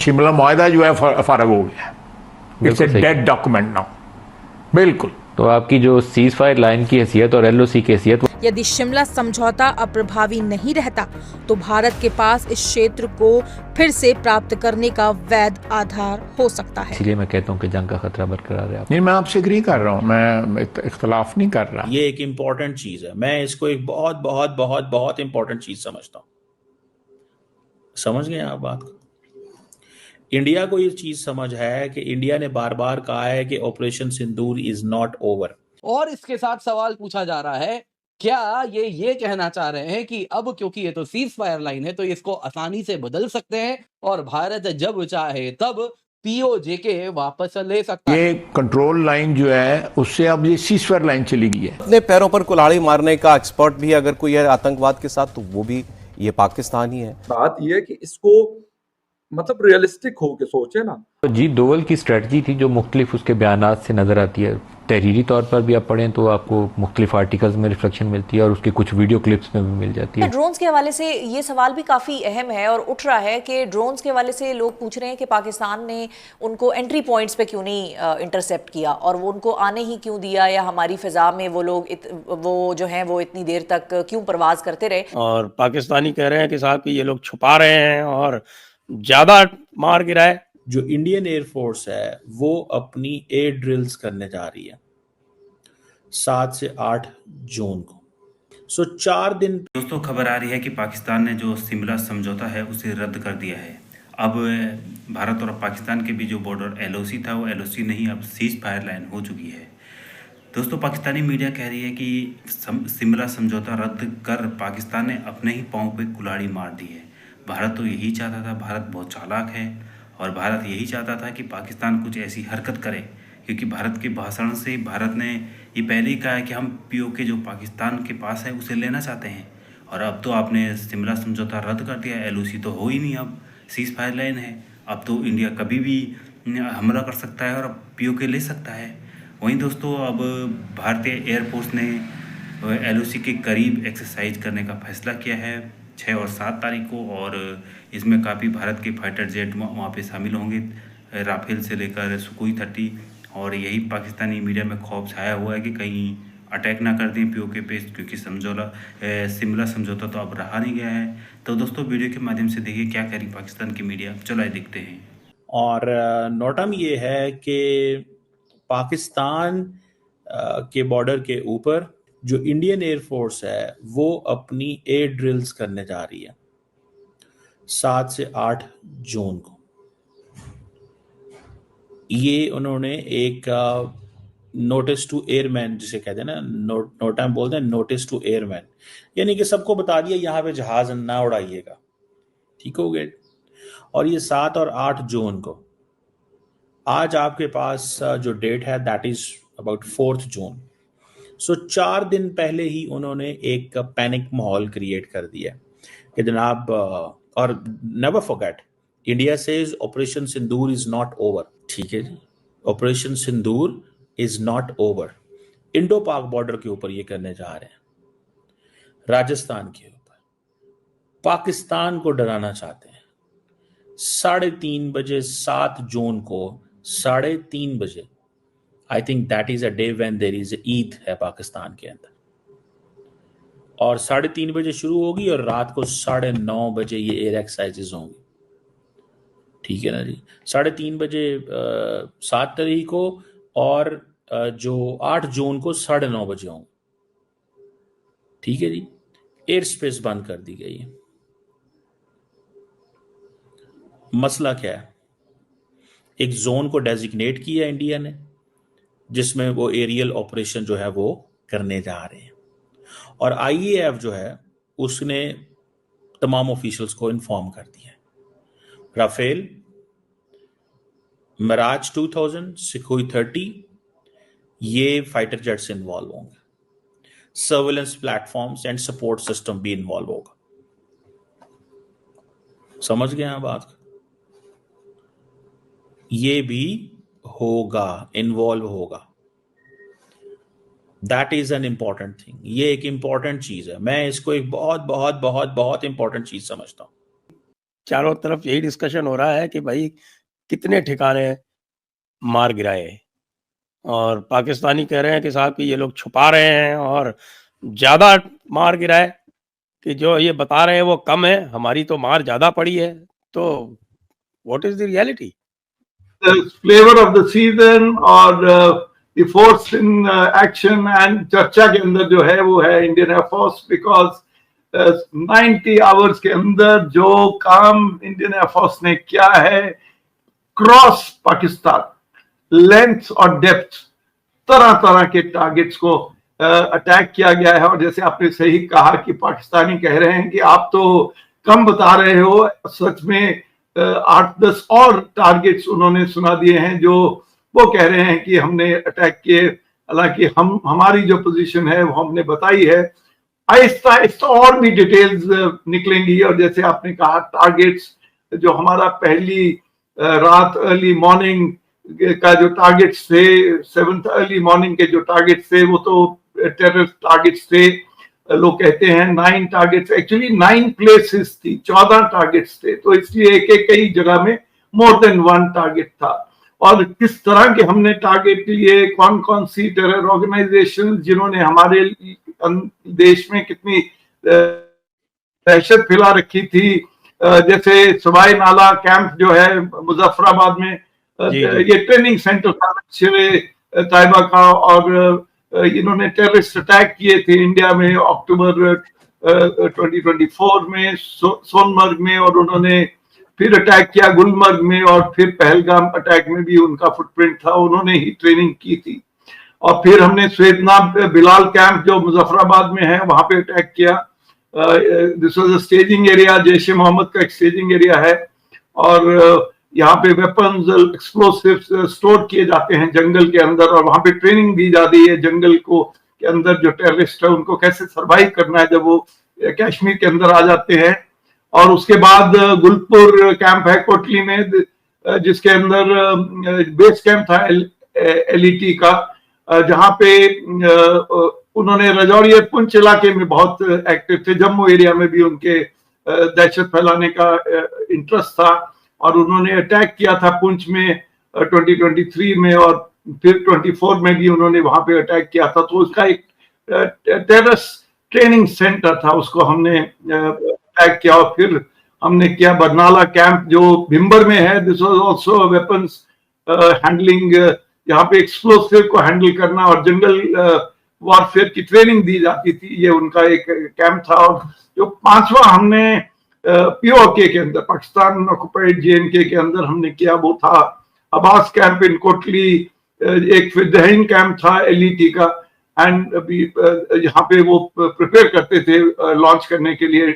शिमला मुआहदा जो है फारग हो गया, इट्स ए बिल्कुल सही। Dead document now. बिल्कुल। तो आपकी जो सीज फायर लाइन की हैसियत और एलओसी की हैसियत, यदि शिमला समझौता अब प्रभावी नहीं रहता तो भारत के पास इस क्षेत्र को फिर से प्राप्त करने का वैध आधार हो सकता है। इसीलिए मैं कहता हूँ कि जंग का खतरा बरकरार है। नहीं, मैं आपसे एग्री कर रहा हूँ, मैं इख्तलाफ नहीं कर रहा। ये एक इम्पॉर्टेंट चीज है, मैं इसको एक बहुत बहुत बहुत बहुत इंपॉर्टेंट चीज समझता हूँ। समझ गए आप बात को? इंडिया को ये चीज समझ है कि इंडिया ने बार बार कहा है कि operation Sindoor is not over. और इसके साथ सवाल पूछा जा रहा है, क्या ये कहना चाह रहे हैं कि अब क्योंकि ये तो सीज फायर लाइन है तो इसको आसानी से बदल सकते हैं और भारत जब चाहे तब पीओजे के वापस ले सकता है? ये कंट्रोल लाइन जो है उससे अब ये सीजफायर लाइन चली गई है। अपने पैरों पर कुल्हाड़ी मारने का एक्सपर्ट भी अगर कोई है आतंकवाद के साथ, तो वो भी ये पाकिस्तान ही है। बात ये है कि इसको मतलब रियलिस्टिक हो के सोचे ना। तो जीत डोवल की स्ट्रेटजी थी जो मुख्तलिफ उसके बयानात से नजर आती है। तहरीरी तौर पर भी आप पढ़ें तो आपको मुख्तलिफ आर्टिकल्स में रिफ्लेक्शन मिलती है और उसकी कुछ वीडियो क्लिप्स में भी मिल जाती है। ड्रोन्स के हवाले से ये सवाल भी काफ़ी अहम है और उठ रहा है कि ड्रोन्स के हवाले से लोग पूछ रहे हैं कि पाकिस्तान ने उनको एंट्री पॉइंट्स पे क्यों नहीं इंटरसेप्ट किया और वो उनको आने ही क्यों दिया, या हमारी फ़िज़ा में वो लोग वो जो हैं वो इतनी देर तक क्यों परवाज करते रहे। और पाकिस्तानी कह रहे हैं कि साहब कि ये लोग छुपा रहे हैं और ज़्यादा मार गिराए। जो इंडियन एयरफोर्स है वो अपनी एयर ड्रिल्स करने जा रही है 7 से 8 जून को। सो 4 दिन। दोस्तों, खबर आ रही है कि पाकिस्तान ने जो शिमला समझौता है उसे रद्द कर दिया है। अब भारत और पाकिस्तान के बीच जो बॉर्डर एलओसी था वो एलओसी नहीं, अब सीज फायर लाइन हो चुकी है। दोस्तों, पाकिस्तानी मीडिया कह रही है कि शिमला समझौता रद्द कर पाकिस्तान ने अपने ही पाँव पे कुल्हाड़ी मार दी है। भारत तो यही चाहता था, भारत बहुत चालाक है और भारत यही चाहता था कि पाकिस्तान कुछ ऐसी हरकत करे, क्योंकि भारत के भाषण से भारत ने ये पहले ही कहा है कि हम पीओके जो पाकिस्तान के पास है उसे लेना चाहते हैं। और अब तो आपने शिमला समझौता रद्द कर दिया, एलओसी तो हो ही नहीं, अब सीज फायर लाइन है। अब तो इंडिया कभी भी हमला कर सकता है और अब पीओके ले सकता है। वहीं दोस्तों, अब भारतीय एयरफोर्स ने एलओसी के करीब एक्सरसाइज करने का फैसला किया है 6 और 7 तारीख को, और इसमें काफ़ी भारत के फाइटर जेट वहाँ पे शामिल होंगे, राफेल से लेकर सुकोई 30। और यही पाकिस्तानी मीडिया में खौफ छाया हुआ है कि कहीं अटैक ना कर दें पीओके पे, क्योंकि शिमला समझौता तो अब रहा नहीं गया है। तो दोस्तों, वीडियो के माध्यम से देखिए क्या कह रही पाकिस्तान की मीडिया। चलो आइए देखते हैं। और नोटम ये है कि पाकिस्तान के बॉर्डर के ऊपर जो इंडियन एयरफोर्स है वो अपनी एयर ड्रिल्स करने जा रही है 7 से 8 जून को। ये उन्होंने एक नोटिस टू एयरमैन, जिसे कहते हैं ना, नोटम बोलते हैं, नोटिस टू एयरमैन, यानी कि सबको बता दिया यहाँ पे जहाज ना उड़ाइएगा। ठीक हो गए। और ये 7 और 8 जून को, आज आपके पास जो डेट है दैट इज अबाउट 4 जून। सो 4 दिन पहले ही उन्होंने एक पैनिक माहौल क्रिएट कर दिया कि जनाब, और never forget, India says operation Sindoor is not over. ठीक है जी, operation Sindoor is not over. Indo Pak border के ऊपर ये करने जा रहे हैं, राजस्थान के ऊपर, पाकिस्तान को डराना चाहते हैं। 3:30 बजे 7 जून को 3:30 बजे, I think that is a day when there is Eid है पाकिस्तान के अंदर, और 3:30 बजे शुरू होगी और रात को 9:30 बजे ये एयर एक्सरसाइजेज होंगी। ठीक है ना जी। 3:30 बजे 7 तारीख को, और जो 8 जून को 9:30 बजे होंगे। ठीक है जी। एयर स्पेस बंद कर दी गई है। मसला क्या है? एक जोन को डेजिग्नेट किया इंडिया ने जिसमें वो एरियल ऑपरेशन जो है वो करने जा रहे हैं, और आईएएफ जो है उसने तमाम ऑफिशियल्स को इन्फॉर्म कर दिया है। राफेल, मिराज 2000, सुखोई 30, ये फाइटर जेट्स इन्वॉल्व होंगे। Surveillance platforms and support system भी इन्वॉल्व होगा। समझ गए आप बात? ये भी होगा, इन्वॉल्व होगा। That is an important thing. ये एक इंपॉर्टेंट चीज है, मैं इसको एक बहुत बहुत बहुत बहुत इंपॉर्टेंट चीज समझता हूं। चारों तरफ यही डिस्कशन हो रहा है कि भाई कितने ठिकाने मार गिराए, और पाकिस्तानी कह रहे हैं कि साहब कि ये लोग छुपा रहे हैं और ज़्यादा मार गिराए, कि जो ये बता रहे हैं वो कम है, हमारी तो मार ज़्यादा पड़ी है। तो what is the reality? The flavor of the season और the force in action and चर्चा के अंदर जो है वो है इंडियन एयरफोर्स, बिकॉज 90 आवर्स के अंदर जो काम इंडियन एयरफोर्स ने किया है क्रॉस पाकिस्तान, लेंथ और डेप्थ, तरह तरह के टारगेट्स को अटैक किया गया है। और जैसे आपने सही कहा कि पाकिस्तानी कह रहे हैं कि आप तो कम बता रहे हो, सच में 8-10 और टारगेट्स उन्होंने सुना दिए हैं जो वो कह रहे हैं कि हमने अटैक किए। हालांकि हमारी जो पोजीशन है वो हमने बताई है। आहिस्ता आहिस्ता और भी डिटेल्स निकलेंगी। और जैसे आपने कहा टारगेट्स जो हमारा पहली रात अर्ली मॉर्निंग का जो टारगेट्स थे, 7th अर्ली मॉर्निंग के जो टारगेट्स थे वो तो टेररिस्ट टारगेट्स थे। लोग कहते हैं 9 टारगेट्स, एक्चुअली 9 प्लेसेस थी, 14 टारगेट्स थे, तो इसलिए एक कई जगह में मोर देन 1 टारगेट था। और किस तरह के हमने टारगेट लिए, कौन कौन सी टेरर ऑर्गेनाइजेशन जिन्होंने हमारे देश में कितनी दहशत फैला रखी थी, जैसे सवाई नाला कैंप जो है मुजफ्फराबाद में, ये ट्रेनिंग सेंटर था तैयबा का, और इन्होंने टेररिस्ट अटैक किए थे इंडिया में अक्टूबर 2024 में सोनमर्ग में, और उन्होंने फिर अटैक किया गुलमर्ग में, और फिर पहलगाम अटैक में भी उनका फुटप्रिंट था, उन्होंने ही ट्रेनिंग की थी। और फिर हमने स्वेदना बिलाल कैंप जो मुजफ्फराबाद में है वहां पे अटैक किया। This was a staging area, Jaish e Mohammed का एक स्टेजिंग एरिया है, और यहाँ पे वेपन्स एक्सप्लोसिव्स स्टोर किए जाते हैं जंगल के अंदर, और वहां पे ट्रेनिंग दी जाती है जंगल को के अंदर जो टेररिस्ट है उनको कैसे सर्वाइव करना है जब वो कश्मीर के अंदर आ जाते हैं। और उसके बाद गुलपुर कैंप है कोटली में, जिसके अंदर बेस कैंप था LET का, जहाँ पे उन्होंने राजौरी और पुंछ इलाके में बहुत एक्टिव थे। जम्मू एरिया में भी उनके दहशत फैलाने का इंटरेस्ट था, और उन्होंने अटैक किया था पुंछ में 2023 में, और फिर 24 में भी उन्होंने वहां पे अटैक किया था। तो उसका एक टेररिस्ट ट्रेनिंग सेंटर था, उसको हमने अटैक किया। और फिर हमने किया बरनाला कैंप जो भिम्बर में है, this was also weapons handling, यहाँ पे एक्सप्लोसिव को हैंडल करना और जंगल वॉरफेयर की ट्रेनिंग दी जाती थी, ये उनका एक कैंप था। और जो 5वां हमने POK के अंदर, पाकिस्तान ऑक्युपाइड JNK के अंदर हमने किया वो था अब्बास कैंप इन कोटली, एक फिरदहीन कैंप था LET का, एंड यहाँ पे वो प्रिपेयर करते थे लॉन्च करने के लिए